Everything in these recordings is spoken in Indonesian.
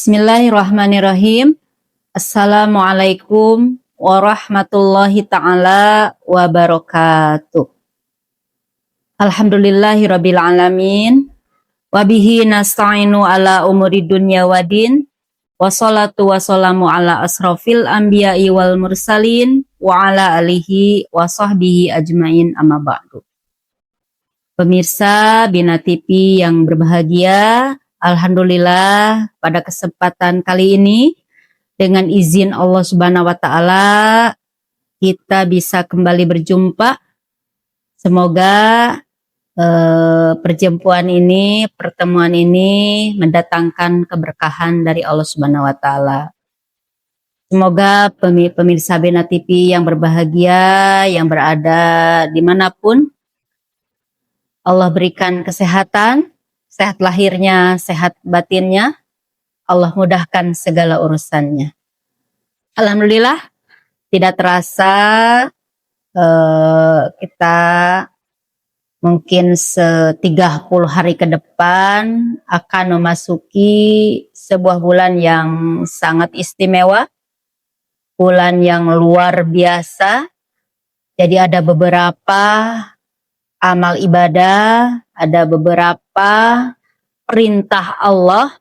Bismillahirrahmanirrahim. Assalamualaikum warahmatullahi ta'ala wabarakatuh. Alhamdulillahirabbil alamin. Wabihi nasta'inu ala umuri dunya wadin. Wassalatu wassalamu ala asrafil anbiya'i wal mursalin wa ala alihi wa sahbihi ajmain amma ba'du. Pemirsa Bina TV yang berbahagia, alhamdulillah pada kesempatan kali ini dengan izin Allah Subhanahu wa taala kita bisa kembali berjumpa. Semoga pertemuan ini mendatangkan keberkahan dari Allah Subhanahu wa taala. Semoga pemirsa Bina TV yang berbahagia, yang berada dimanapun, Allah berikan kesehatan, sehat lahirnya, sehat batinnya, Allah mudahkan segala urusannya. Alhamdulillah, tidak terasa kita mungkin 30 hari ke depan akan memasuki sebuah bulan yang sangat istimewa, bulan yang luar biasa. Jadi ada beberapa amal ibadah, ada beberapa perintah Allah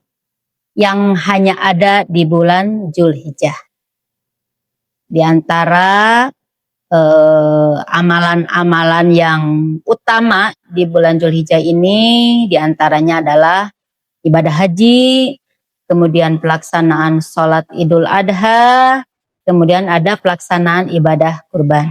yang hanya ada di bulan Zulhijjah. Di antara amalan-amalan yang utama di bulan Zulhijjah ini, di antaranya adalah ibadah haji, kemudian pelaksanaan sholat Idul Adha, kemudian ada pelaksanaan ibadah kurban.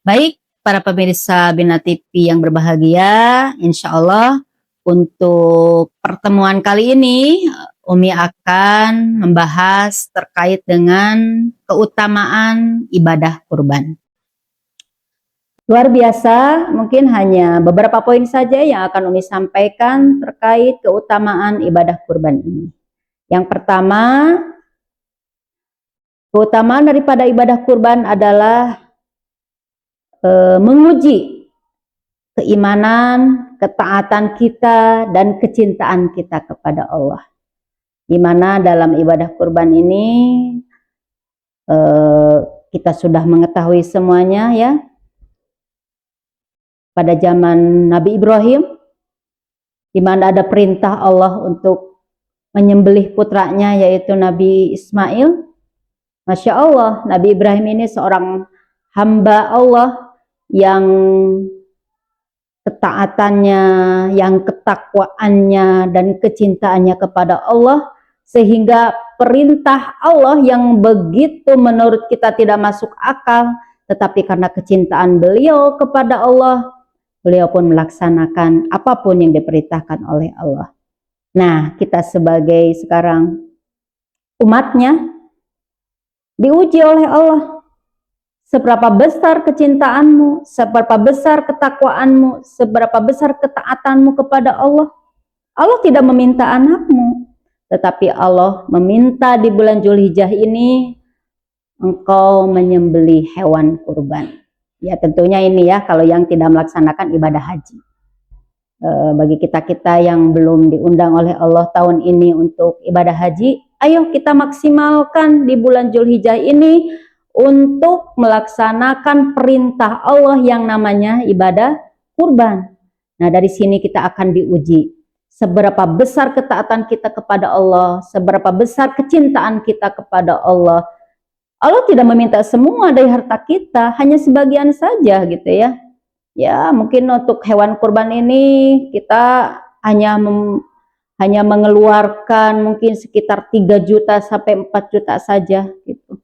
Baik, para pemirsa Bina TV yang berbahagia, insya Allah untuk pertemuan kali ini Umi akan membahas terkait dengan keutamaan ibadah kurban. Luar biasa, mungkin hanya beberapa poin saja yang akan Umi sampaikan terkait keutamaan ibadah kurban ini. Yang pertama, keutamaan daripada ibadah kurban adalah menguji keimanan, ketaatan kita, dan kecintaan kita kepada Allah. Di mana dalam ibadah kurban ini kita sudah mengetahui semuanya ya. Pada zaman Nabi Ibrahim, di mana ada perintah Allah untuk menyembelih putranya yaitu Nabi Ismail. Masya Allah, Nabi Ibrahim ini seorang hamba Allah yang ketaatannya, yang ketakwaannya dan kecintaannya kepada Allah, sehingga perintah Allah yang begitu menurut kita tidak masuk akal, tetapi karena kecintaan beliau kepada Allah, beliau pun melaksanakan apapun yang diperintahkan oleh Allah. Nah, kita sebagai sekarang umatnya diuji oleh Allah. Seberapa besar kecintaanmu, seberapa besar ketakwaanmu, seberapa besar ketaatanmu kepada Allah. Allah tidak meminta anakmu, tetapi Allah meminta di bulan Zulhijjah ini engkau menyembelih hewan kurban. Ya tentunya ini ya kalau yang tidak melaksanakan ibadah haji. Bagi kita-kita yang belum diundang oleh Allah tahun ini untuk ibadah haji, ayo kita maksimalkan di bulan Zulhijjah ini untuk melaksanakan perintah Allah yang namanya ibadah kurban. Nah, dari sini kita akan diuji seberapa besar ketaatan kita kepada Allah, seberapa besar kecintaan kita kepada Allah. Allah tidak meminta semua dari harta kita, hanya sebagian saja gitu ya. Ya, mungkin untuk hewan kurban ini kita hanya mengeluarkan mungkin sekitar 3 juta sampai 4 juta saja gitu.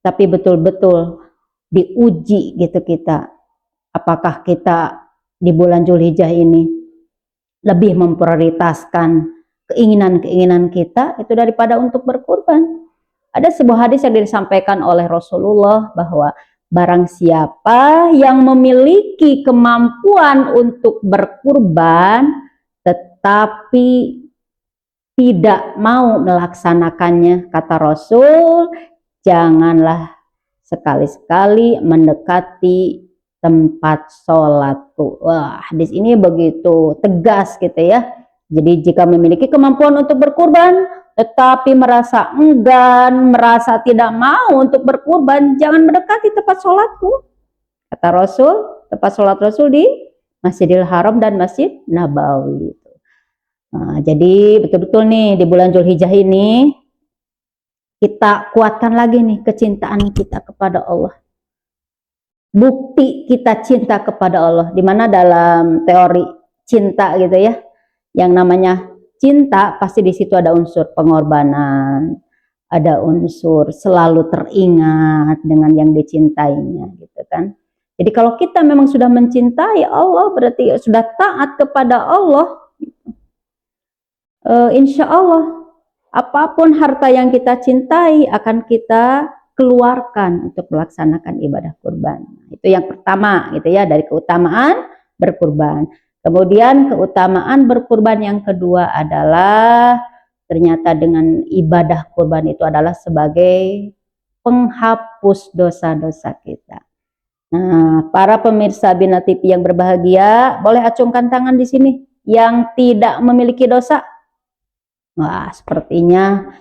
Tapi betul-betul diuji gitu kita. Apakah kita di bulan Zulhijjah ini lebih memprioritaskan keinginan-keinginan kita itu daripada untuk berkurban. Ada sebuah hadis yang disampaikan oleh Rasulullah bahwa barang siapa yang memiliki kemampuan untuk berkurban tetapi tidak mau melaksanakannya, kata Rasul, janganlah sekali-sekali mendekati tempat sholatku. Wah, hadis ini begitu tegas gitu ya. Jadi jika memiliki kemampuan untuk berkurban, tetapi merasa enggan, merasa tidak mau untuk berkurban, jangan mendekati tempat sholatku. Kata Rasul, tempat sholat Rasul di Masjidil Haram dan Masjid Nabawi. Nah, jadi betul-betul nih di bulan Zulhijjah ini kita kuatkan lagi nih kecintaan kita kepada Allah. Bukti kita cinta kepada Allah, dimana dalam teori cinta gitu ya, yang namanya cinta pasti di situ ada unsur pengorbanan, ada unsur selalu teringat dengan yang dicintainya gitu kan. Jadi kalau kita memang sudah mencintai Allah, berarti sudah taat kepada Allah, insya Allah apapun harta yang kita cintai akan kita keluarkan untuk melaksanakan ibadah kurban. Itu yang pertama gitu ya, dari keutamaan berkurban. Kemudian keutamaan berkurban yang kedua adalah ternyata dengan ibadah kurban itu adalah sebagai penghapus dosa-dosa kita. Nah, para pemirsa Bina TV yang berbahagia, boleh acungkan tangan di sini yang tidak memiliki dosa. Wah, sepertinya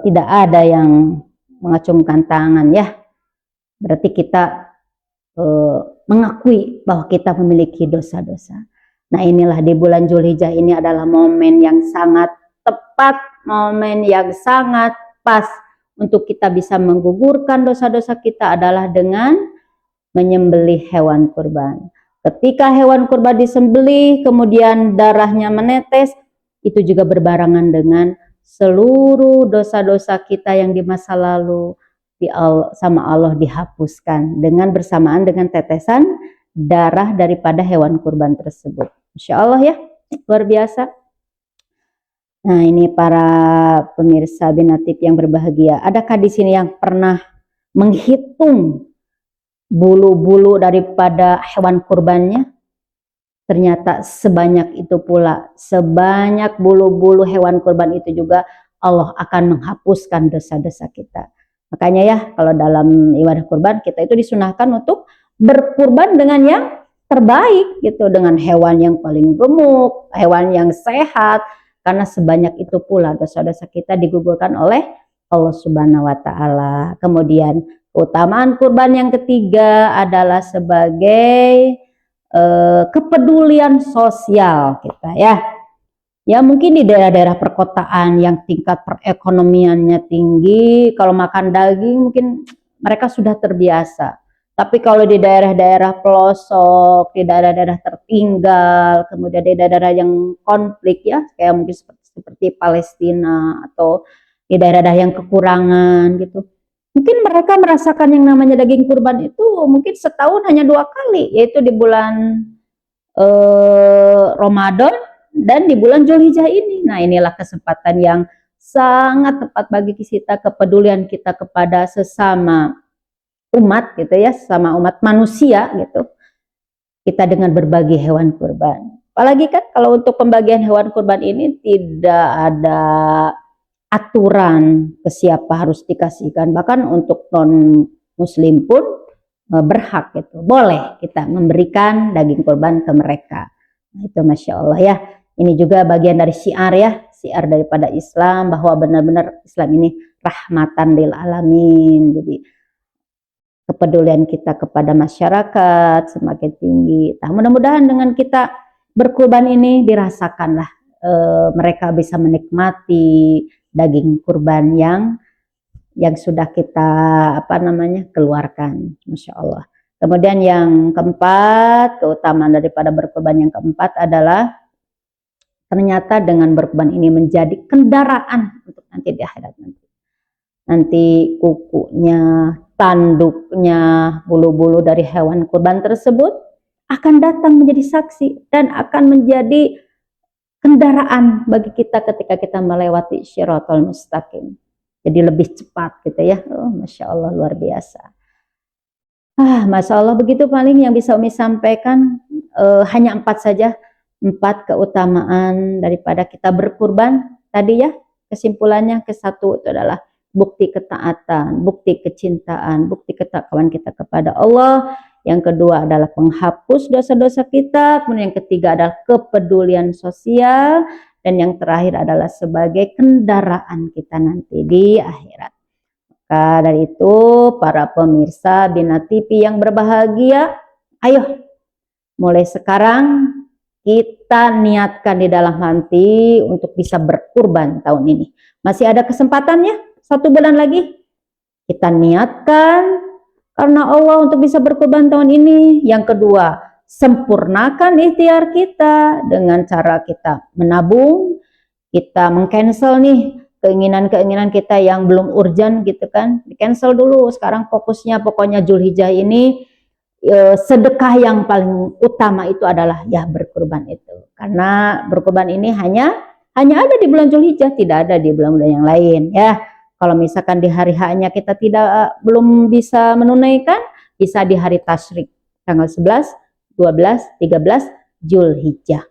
tidak ada yang mengacungkan tangan ya. Berarti kita mengakui bahwa kita memiliki dosa-dosa. Nah, inilah di bulan Zulhijjah ini adalah momen yang sangat tepat, momen yang sangat pas untuk kita bisa menggugurkan dosa-dosa kita adalah dengan menyembelih hewan kurban. Ketika hewan kurban disembelih, kemudian darahnya menetes, itu juga berbarengan dengan seluruh dosa-dosa kita yang di masa lalu sama Allah dihapuskan dengan bersamaan dengan tetesan darah daripada hewan kurban tersebut. Insya Allah ya, luar biasa. Nah, ini para pemirsa Bina TV yang berbahagia, adakah di sini yang pernah menghitung bulu-bulu daripada hewan kurbannya? Ternyata sebanyak itu pula, sebanyak bulu-bulu hewan kurban itu juga Allah akan menghapuskan dosa-dosa kita. Makanya ya, kalau dalam ibadah kurban kita itu disunahkan untuk berkurban dengan yang terbaik gitu, dengan hewan yang paling gemuk, hewan yang sehat, karena sebanyak itu pula dosa-dosa kita digugurkan oleh Allah Subhanahu wa taala. Kemudian keutamaan kurban yang ketiga adalah sebagai kepedulian sosial kita ya. Ya mungkin di daerah-daerah perkotaan yang tingkat perekonomiannya tinggi, kalau makan daging mungkin mereka sudah terbiasa. Tapi kalau di daerah-daerah pelosok, di daerah-daerah tertinggal, kemudian di daerah-daerah yang konflik ya, kayak mungkin seperti Palestina atau di daerah-daerah yang kekurangan gitu. Mungkin mereka merasakan yang namanya daging kurban itu mungkin setahun hanya 2 kali, yaitu di bulan Ramadan dan di bulan Zulhijjah ini. Nah, inilah kesempatan yang sangat tepat bagi kita, kepedulian kita kepada sesama umat gitu ya, sesama umat manusia gitu. Kita dengan berbagi hewan kurban. Apalagi kan kalau untuk pembagian hewan kurban ini tidak ada aturan ke siapa harus dikasihkan. Bahkan untuk non muslim pun berhak gitu. Boleh kita memberikan daging kurban ke mereka. Nah, itu Masya Allah ya. Ini juga bagian dari syiar ya, syiar daripada Islam, bahwa benar-benar Islam ini rahmatan lil alamin. Jadi kepedulian kita kepada masyarakat semakin tinggi. Nah, mudah-mudahan dengan kita berkurban ini dirasakanlah mereka bisa menikmati daging kurban yang sudah kita keluarkan, Masya Allah. Kemudian yang keempat, keutamaan daripada berkurban yang keempat adalah ternyata dengan berkurban ini menjadi kendaraan untuk nanti di akhirat nanti. Nanti kukunya, tanduknya, bulu-bulu dari hewan kurban tersebut akan datang menjadi saksi dan akan menjadi kendaraan bagi kita ketika kita melewati Shiratal Mustaqim. Jadi lebih cepat gitu ya. Oh, Masya Allah, luar biasa. Masya Allah, begitu paling yang bisa Umi sampaikan. Hanya 4 saja. 4 keutamaan daripada kita berkurban tadi ya. Kesimpulannya, ke-1 itu adalah bukti ketaatan, bukti kecintaan, bukti ketakwaan kita kepada Allah. Yang kedua adalah penghapus dosa-dosa kita. Kemudian yang ketiga adalah kepedulian sosial. dan yang terakhir adalah sebagai kendaraan kita nanti di akhirat. Maka dari itu para pemirsa Bina TV yang berbahagia, ayo mulai sekarang kita niatkan di dalam hati untuk bisa berkurban tahun ini. Masih ada kesempatannya, 1 bulan lagi. Kita niatkan karena Allah untuk bisa berkurban tahun ini. Yang kedua, sempurnakan ikhtiar kita dengan cara kita menabung, kita mengcancel nih keinginan-keinginan kita yang belum urgent gitu kan, di cancel dulu. Sekarang fokusnya pokoknya Zulhijjah ini sedekah yang paling utama itu adalah ya berkurban itu. Karena berkurban ini hanya ada di bulan Zulhijjah, tidak ada di bulan-bulan yang lain ya. Kalau misalkan di hari H-nya kita belum bisa menunaikan, bisa di hari tasyrik tanggal 11, 12, 13 Zulhijjah.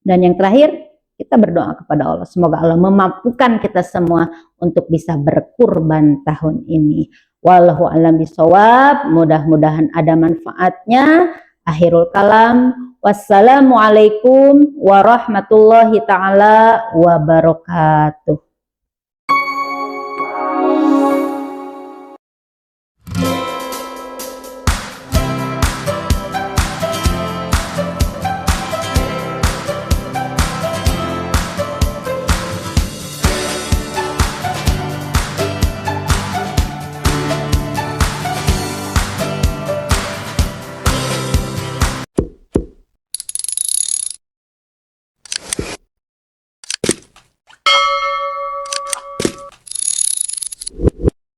Dan yang terakhir, kita berdoa kepada Allah. Semoga Allah memampukan kita semua untuk bisa berkurban tahun ini. Wallahu a'lam bishawab. Mudah-mudahan ada manfaatnya. Akhirul kalam. Wassalamualaikum warahmatullahi taala wabarakatuh.